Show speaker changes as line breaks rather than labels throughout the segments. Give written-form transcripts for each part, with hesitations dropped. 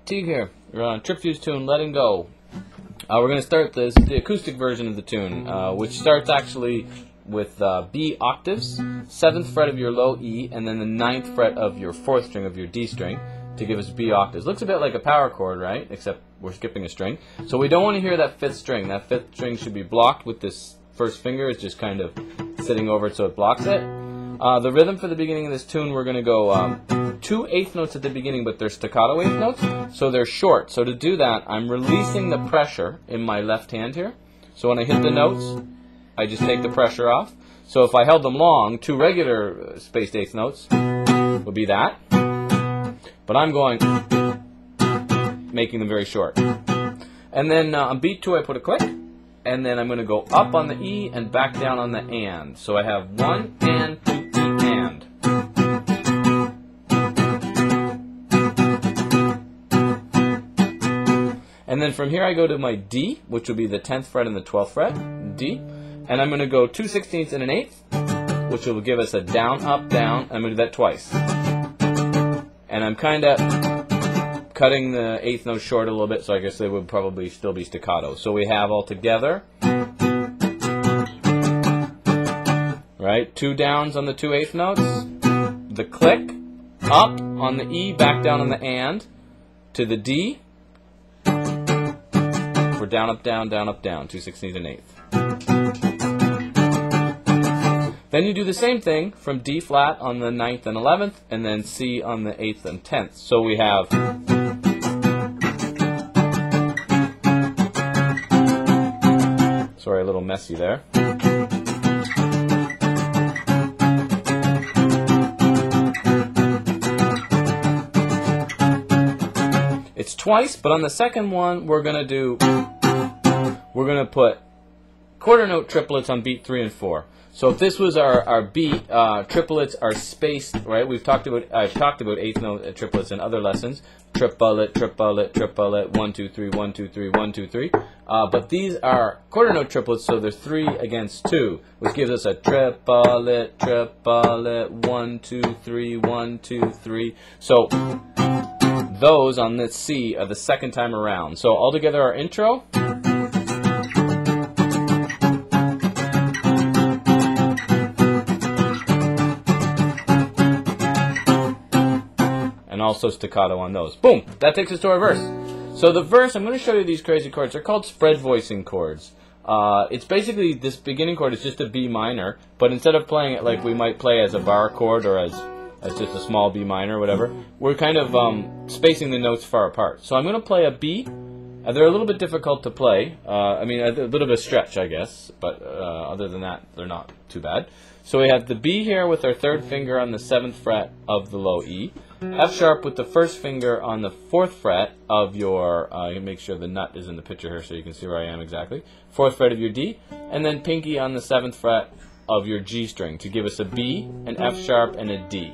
Teague here. We're on Tripfuse tune, Letting Go. We're going to start this, the acoustic version of the tune, which starts actually with B octaves, 7th fret of your low E, and then the 9th fret of your 4th string of your D string to give us B octaves. Looks a bit like a power chord, right? Except we're skipping a string. So we don't want to hear that 5th string. That 5th string should be blocked with this first finger. It's just kind of sitting over it so it blocks it. The rhythm for the beginning of this tune, we're going to go 2 eighth notes at the beginning, but they're staccato eighth notes, so they're short. So to do that, I'm releasing the pressure in my left hand here. So when I hit the notes, I just take the pressure off. So if I held them long, 2 regular spaced eighth notes would be that. But I'm going, making them very short. And then on beat 2, I put a click. And then I'm going to go up on the E and back down on the and. So I have 1 and 2 E and. And then from here I go to my D, which would be the 10th fret and the 12th fret, D. And I'm going to go 2 16ths and an 8th, which will give us a down, up, down. I'm going to do that twice. And I'm kind of cutting the 8th note short a little bit, so I guess they would probably still be staccato. So we have all together, right, 2 downs on the 2 8th notes, the click, up on the E, back down on the and, to the D, for down, up, down, 2 16ths and 8th. Then you do the same thing from D flat on the 9th and 11th, and then C on the 8th and 10th. So we have sorry, a little messy there. It's twice, but on the second one we're gonna put quarter note triplets on beat 3 and 4. So if this was our beat, triplets are spaced, right? I've talked about 8th note triplets in other lessons. Triplet, triplet, triplet, 1 2 3, 1 2 3, 1 2 3. But these are quarter note triplets, so they're 3 against 2, which gives us a triplet, triplet, 1 2 3, 1 2 3. So those on this C are the second time around. So altogether our intro. And also staccato on those. Boom! That takes us to our verse. So the verse, I'm going to show you these crazy chords. They're called spread voicing chords. It's basically, this beginning chord is just a B minor, but instead of playing it like we might play as a bar chord or as just a small B minor or whatever, we're kind of spacing the notes far apart. So I'm going to play a B. They're a little bit difficult to play. I mean, a little bit of a stretch, I guess, but other than that, they're not too bad. So we have the B here with our 3rd finger on the 7th fret of the low E. F sharp with the 1st finger on the 4th fret of your, make sure the nut is in the picture here so you can see where I am exactly, 4th fret of your D, and then pinky on the 7th fret of your G string to give us a B, an F sharp, and a D.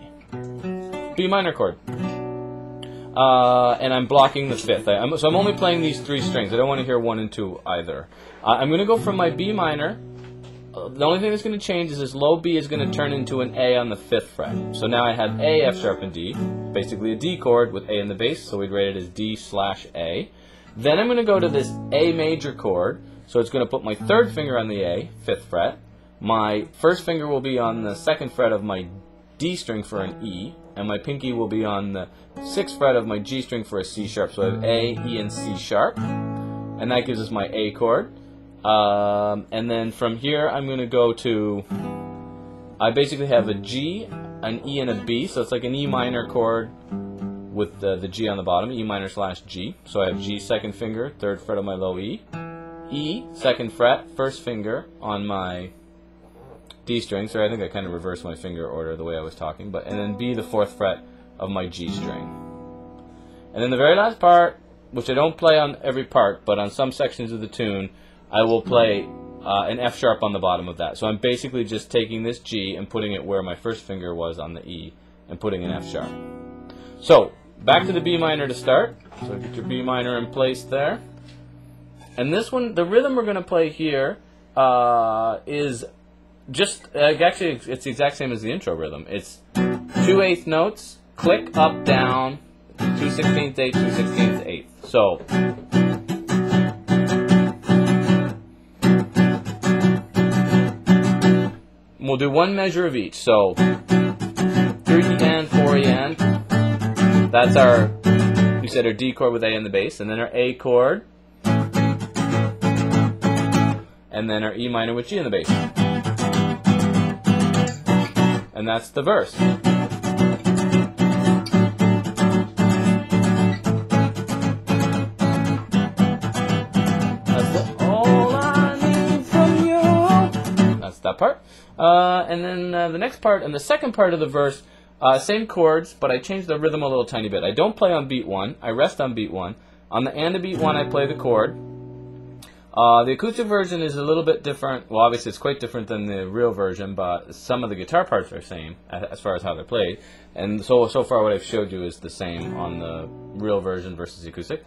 B minor chord. And I'm blocking the 5th. So I'm only playing these 3 strings. I don't want to hear 1 and 2 either. I'm going to go from my B minor. The only thing that's going to change is this low B is going to turn into an A on the 5th fret. So now I have A, F sharp, and D. Basically a D chord with A in the bass, so we'd rate it as D/A. Then I'm going to go to this A major chord. So it's going to put my 3rd finger on the A, 5th fret. My 1st finger will be on the 2nd fret of my D string for an E, and my pinky will be on the 6th fret of my G string for a C sharp. So I have A, E, and C sharp, and that gives us my A chord. And then from here I'm going to go to, I basically have a G, an E, and a B, so it's like an E minor chord with the G on the bottom, E minor / G. So I have G 2nd finger, 3rd fret of my low E, E 2nd fret, 1st finger on my D string. So I think I kind of reversed my finger order the way I was talking, but and then B the 4th fret of my G string. And then the very last part, which I don't play on every part, but on some sections of the tune, I will play an F sharp on the bottom of that. So I'm basically just taking this G and putting it where my 1st finger was on the E and putting an F sharp. So back to the B minor to start. So get your B minor in place there. And this one, the rhythm we're going to play here is just, actually it's the exact same as the intro rhythm. It's 2 8th notes, click, up, down, 2/16, 8, 2/16, 8. So we'll do one measure of each. So 3E and 4E and. That's our, we said our D chord with A in the bass, and then our A chord, and then our E minor with G in the bass. And that's the verse. That's all I need from you. That's that part. And then the next part, and the second part of the verse, same chords, but I changed the rhythm a little tiny bit. I don't play on beat 1. I rest on beat 1. On the and of beat 1, I play the chord. The acoustic version is a little bit different. Well, obviously it's quite different than the real version, but some of the guitar parts are the same as far as how they're played. And so far what I've showed you is the same on the real version versus the acoustic.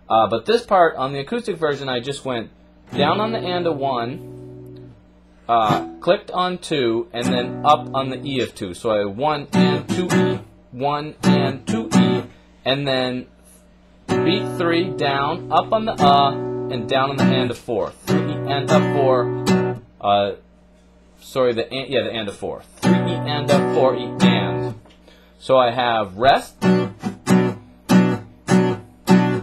But this part, on the acoustic version, I just went down on the and of 1, clicked on 2, and then up on the E of 2. So I 1 and 2E, 1 and 2E, and then beat 3 down, up on the and down on the and of 4. 3E and of 4. Sorry, the and of 4. 3E and of 4E and. So I have rest, and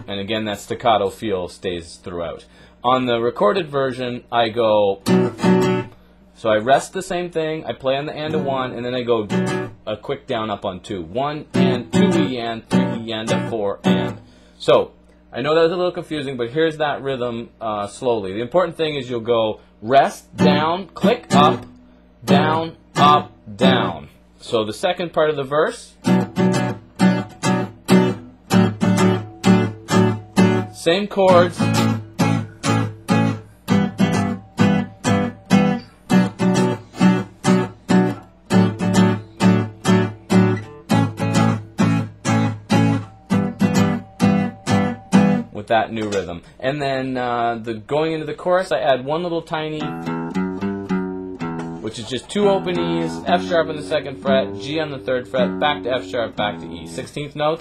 again that staccato feel stays throughout. On the recorded version, I go. So I rest the same thing, I play on the and of 1, and then I go a quick down up on 2. 1 and 2E and 3E and a 4 and. So, I know that was a little confusing, but here's that rhythm slowly. The important thing is you'll go rest, down, click, up, down, up, down. So the second part of the verse. Same chords. With that new rhythm. And then going into the chorus, I add one little tiny, which is just 2 open E's, F sharp on the 2nd fret, G on the 3rd fret, back to F sharp, back to E. 16th note.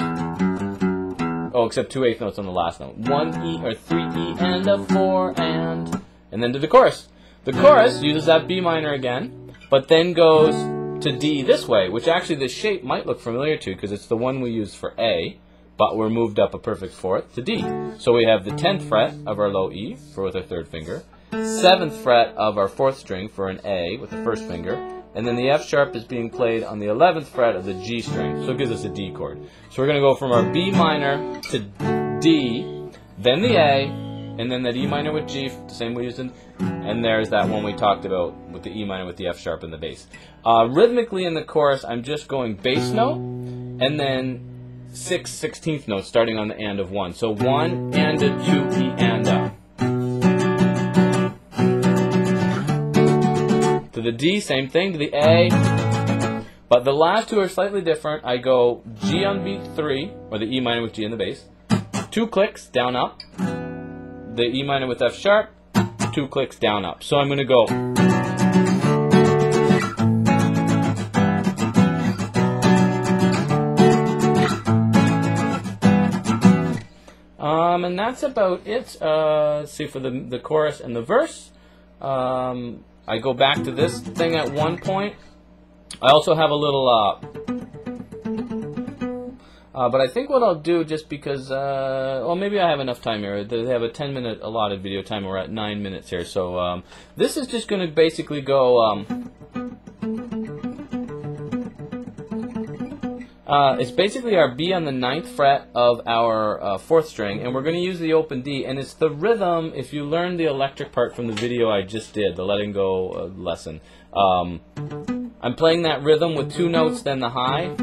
Oh, except 2 8th notes on the last note. 1 E or 3 E and a 4 and then to the chorus. The chorus uses that B minor again, but then goes to D this way, which actually the shape might look familiar to because it's the one we use for A. But we're moved up a perfect 4th to D. So we have the 10th fret of our low E with our 3rd finger, 7th fret of our 4th string for an A with the 1st finger, and then the F sharp is being played on the 11th fret of the G string. So it gives us a D chord. So we're going to go from our B minor to D, then the A, and then that E minor with G, the same we used in, and there's that one we talked about with the E minor with the F sharp and the bass. Rhythmically in the chorus, I'm just going bass note, and then 6 16th notes starting on the and of 1. So 1 and a 2 E and a. To the D, same thing. To the A. But the last two are slightly different. I go G on beat 3, or the E minor with G in the bass. 2 clicks, down up. The E minor with F sharp. 2 clicks, down up. So I'm going to go. And that's about it. See, for the chorus and the verse, I go back to this thing at one point. I also have a little, but I think what I'll do, just because, well, maybe I have enough time here. They have a 10-minute allotted video time. We're at 9 minutes here. So this is just going to basically go, it's basically our B on the 9th fret of our 4th string, and we're going to use the open D, and it's the rhythm. If you learned the electric part from the video I just did, the letting go lesson, I'm playing that rhythm with 2 notes, then the high.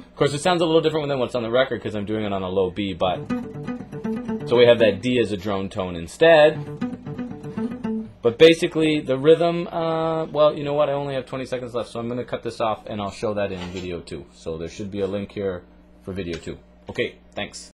Of course, it sounds a little different than what's on the record because I'm doing it on a low B, but so we have that D as a drone tone instead. But basically, the rhythm, well, you know what? I only have 20 seconds left, so I'm going to cut this off, and I'll show that in video 2. So there should be a link here for video 2. Okay, thanks.